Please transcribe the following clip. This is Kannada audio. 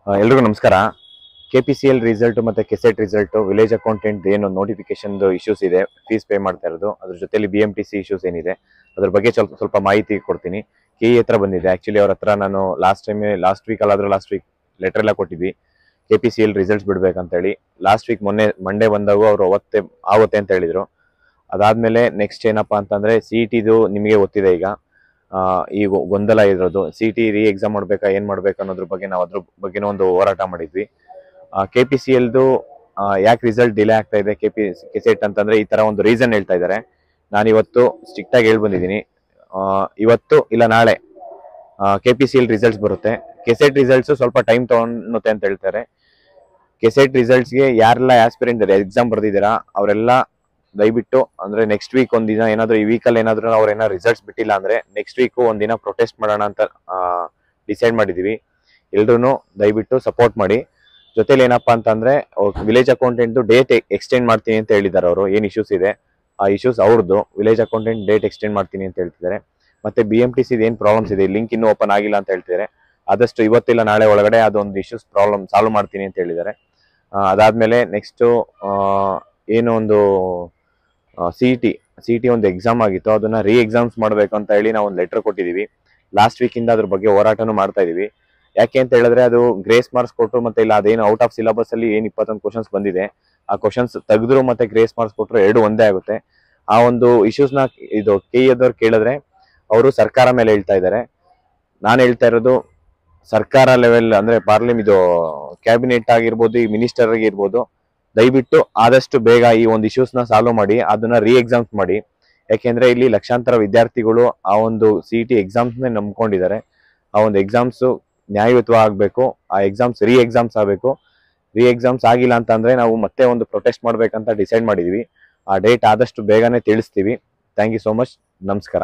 ಎಲ್ರಿಗೂ ನಮಸ್ಕಾರ. KPCL ರಿಸಲ್ಟ್ ಮತ್ತೆ ಕೆಸೆಟ್ ರಿಸಲ್ಟ್ ವಿಲೇಜ್ ಅಕೌಂಟೆಂಟ್ ಏನು ನೋಟಿಫಿಕೇಶನ್ ಇಶ್ಯೂಸ್ ಇದೆ, ಫೀಸ್ ಪೇ ಮಾಡ್ತಾ ಇರೋದು, ಅದ್ರ ಜೊತೆಲಿ BMTC ಇಶ್ಯೂಸ್ ಏನಿದೆ ಅದ್ರ ಬಗ್ಗೆ ಸ್ವಲ್ಪ ಮಾಹಿತಿ ಕೊಡ್ತೀನಿ. KE ಹತ್ರ ಬಂದಿದೆ. ಆಕ್ಚುಲಿ ಅವ್ರ ಹತ್ರ ನಾನು ಲಾಸ್ಟ್ ವೀಕ್ ಲೆಟರ್ ಎಲ್ಲ ಕೊಟ್ಟಿದ್ವಿ KPCL ರಿಸಲ್ಟ್ಸ್ ಬಿಡ್ಬೇಕಂತ ಹೇಳಿ. ಲಾಸ್ಟ್ ವೀಕ್ ಮಂಡೇ ಬಂದಾಗ ಅವರು ಆಗುತ್ತೆ ಅಂತ ಹೇಳಿದ್ರು. ಅದಾದ್ಮೇಲೆ ನೆಕ್ಸ್ಟ್ ಏನಪ್ಪಾ ಅಂತಂದ್ರೆ CETದು ನಿಮಗೆ ಗೊತ್ತಿದೆ ಈಗ ಈ ಗೊಂದಲ ಇರೋದು. CET ಎಕ್ಸಾಮ್ ಮಾಡ್ಬೇಕಾ ಏನ್ ಮಾಡ್ಬೇಕು ಅನ್ನೋದ್ರ ಬಗ್ಗೆ ನಾವು ಅದ್ರ ಬಗ್ಗೆನೂ ಒಂದು ಹೋರಾಟ ಮಾಡಿದ್ವಿ. KPCLದು ಯಾಕೆ ರಿಸಲ್ಟ್ ಡಿಲೇ ಆಗ್ತಾ ಇದೆ ಕೆಸೆಟ್ ಅಂತಂದ್ರೆ ಈ ತರ ಒಂದು ರೀಸನ್ ಹೇಳ್ತಾ ಇದ್ದಾರೆ. ನಾನು ಇವತ್ತು ಸ್ಟ್ರಿಕ್ಟ್ ಆಗಿ ಹೇಳ್ ಬಂದಿದ್ದೀನಿ, ಇವತ್ತು ಇಲ್ಲ ನಾಳೆ KPCL ರಿಸಲ್ಟ್ಸ್ ಬರುತ್ತೆ. ಕೆಸೆಟ್ ರಿಸಲ್ಟ್ಸ್ ಸ್ವಲ್ಪ ಟೈಮ್ ತಗೊಳುತ್ತೆ ಅಂತ ಹೇಳ್ತಾರೆ. ಕೆಸೆಟ್ ರಿಸಲ್ಟ್ಸ್ಗೆ ಯಾರೆಲ್ಲ ಆಸ್ಪಿರೆಂಟ್ ಎಕ್ಸಾಮ್ ಬರ್ದಿದ್ದೀರಾ ಅವರೆಲ್ಲ ದಯವಿಟ್ಟು ಅಂದ್ರೆ ನೆಕ್ಸ್ಟ್ ವೀಕ್ ಒಂದಿನ ಏನಾದ್ರು ಈ ವೀಕಲ್ಲಿ ಏನಾದ್ರು ಅವ್ರೇನಾದ್ರು ರಿಸಲ್ಟ್ಸ್ ಬಿಟ್ಟಿಲ್ಲ ಅಂದ್ರೆ ನೆಕ್ಸ್ಟ್ ವೀಕ್ ಒಂದಿನ ಪ್ರೊಟೆಸ್ಟ್ ಮಾಡೋಣ ಅಂತ ಡಿಸೈಡ್ ಮಾಡಿದೀವಿ. ಎಲ್ರು ದಯವಿಟ್ಟು ಸಪೋರ್ಟ್ ಮಾಡಿ. ಜೊತೆಲಿ ಏನಪ್ಪಾ ಅಂತಂದ್ರೆ ವಿಲೇಜ್ ಅಕೌಂಟೆಂಟ್ ಡೇಟ್ ಎಕ್ಸ್ಟೆಂಡ್ ಮಾಡ್ತೀನಿ ಅಂತ ಹೇಳಿದ್ದಾರೆ. ಅವರು ಏನ್ ಇಶ್ಯೂಸ್ ಇದೆ ಆ ಇಶ್ಯೂಸ್ ಅವ್ರದ್ದು. ವಿಲೇಜ್ ಅಕೌಂಟೆಂಟ್ ಡೇಟ್ ಎಕ್ಸ್ಟೆಂಡ್ ಮಾಡ್ತೀನಿ ಅಂತ ಹೇಳ್ತಿದ್ದಾರೆ. ಮತ್ತೆ BMTC ಏನ್ ಪ್ರಾಬ್ಲಮ್ಸ್ ಇದೆ, ಲಿಂಕ್ ಇನ್ನೂ ಓಪನ್ ಆಗಿಲ್ಲ ಅಂತ ಹೇಳ್ತಿದ್ದಾರೆ. ಆದಷ್ಟು ಇವತ್ತಿಲ್ಲ ನಾಳೆ ಒಳಗಡೆ ಅದೊಂದು ಇಶ್ಯೂಸ್ ಪ್ರಾಬ್ಲಮ್ ಸಾಲ್ವ್ ಮಾಡ್ತೀನಿ ಅಂತ ಹೇಳಿದ್ದಾರೆ. ಅದಾದ್ಮೇಲೆ ನೆಕ್ಸ್ಟ್ ಏನು ಒಂದು CET ಒಂದು ಎಕ್ಸಾಮ್ ಆಗಿತ್ತು, ಅದನ್ನ ಎಕ್ಸಾಮ್ಸ್ ಮಾಡ್ಬೇಕು ಅಂತ ಹೇಳಿ ನಾವು ಒಂದು ಲೆಟರ್ ಕೊಟ್ಟಿದೀವಿ. ಲಾಸ್ಟ್ ವೀಕ್ ಇಂದ ಅದ್ರ ಬಗ್ಗೆ ಹೋರಾಟನೂ ಮಾಡ್ತಾ ಇದೀವಿ. ಯಾಕೆ ಅಂತ ಹೇಳಿದ್ರೆ ಅದು ಗ್ರೇಸ್ ಮಾರ್ಕ್ಸ್ ಕೊಟ್ಟರು ಮತ್ತೆ ಇಲ್ಲ ಅದೇನು ಔಟ್ ಆಫ್ ಸಿಲೆಬಸ್ ಅಲ್ಲಿ ಏನ್ 21 ಕ್ವಶನ್ಸ್ ಬಂದಿದೆ ಆ ಕ್ವಶನ್ಸ್ ತೆಗೆದ್ರು ಮತ್ತೆ ಗ್ರೇಸ್ ಮಾರ್ಕ್ಸ್ ಕೊಟ್ಟರು ಎರಡು ಒಂದೇ ಆಗುತ್ತೆ. ಆ ಒಂದು ಇಶ್ಯೂಸ್ ನ ಇದು KE ಅದವ್ರು ಕೇಳಿದ್ರೆ ಅವರು ಸರ್ಕಾರ ಮೇಲೆ ಹೇಳ್ತಾ ಇದ್ದಾರೆ. ನಾನು ಹೇಳ್ತಾ ಇರೋದು ಸರ್ಕಾರ ಲೆವೆಲ್ ಅಂದ್ರೆ ಇದು ಕ್ಯಾಬಿನೆಟ್ ಆಗಿರ್ಬೋದು, ಈ ಮಿನಿಸ್ಟರ್ ಆಗಿರ್ಬೋದು, ದಯವಿಟ್ಟು ಆದಷ್ಟು ಬೇಗ ಈ ಒಂದು ಇಶ್ಯೂಸ್ ನ ಸಾಲ್ವ್ ಮಾಡಿ ಅದನ್ನ ಎಕ್ಸಾಮ್ಸ್ ಮಾಡಿ. ಯಾಕೆಂದ್ರೆ ಇಲ್ಲಿ ಲಕ್ಷಾಂತರ ವಿದ್ಯಾರ್ಥಿಗಳು ಆ ಒಂದು CET ಎಕ್ಸಾಮ್ಸ್ ನಂಬ್ಕೊಂಡಿದ್ದಾರೆ. ಆ ಒಂದು ಎಕ್ಸಾಮ್ಸ್ ನ್ಯಾಯಯುತವಾಗಬೇಕು. ಆ ಎಕ್ಸಾಮ್ಸ್ ಎಕ್ಸಾಮ್ಸ್ ಆಗಬೇಕು. ಎಕ್ಸಾಮ್ಸ್ ಆಗಿಲ್ಲ ಅಂತಂದ್ರೆ ನಾವು ಮತ್ತೆ ಒಂದು ಪ್ರೊಟೆಸ್ಟ್ ಮಾಡ್ಬೇಕಂತ ಡಿಸೈಡ್ ಮಾಡಿದೀವಿ. ಆ ಡೇಟ್ ಆದಷ್ಟು ಬೇಗನೆ ತಿಳಿಸ್ತೀವಿ. Thank you so much. ನಮಸ್ಕಾರ.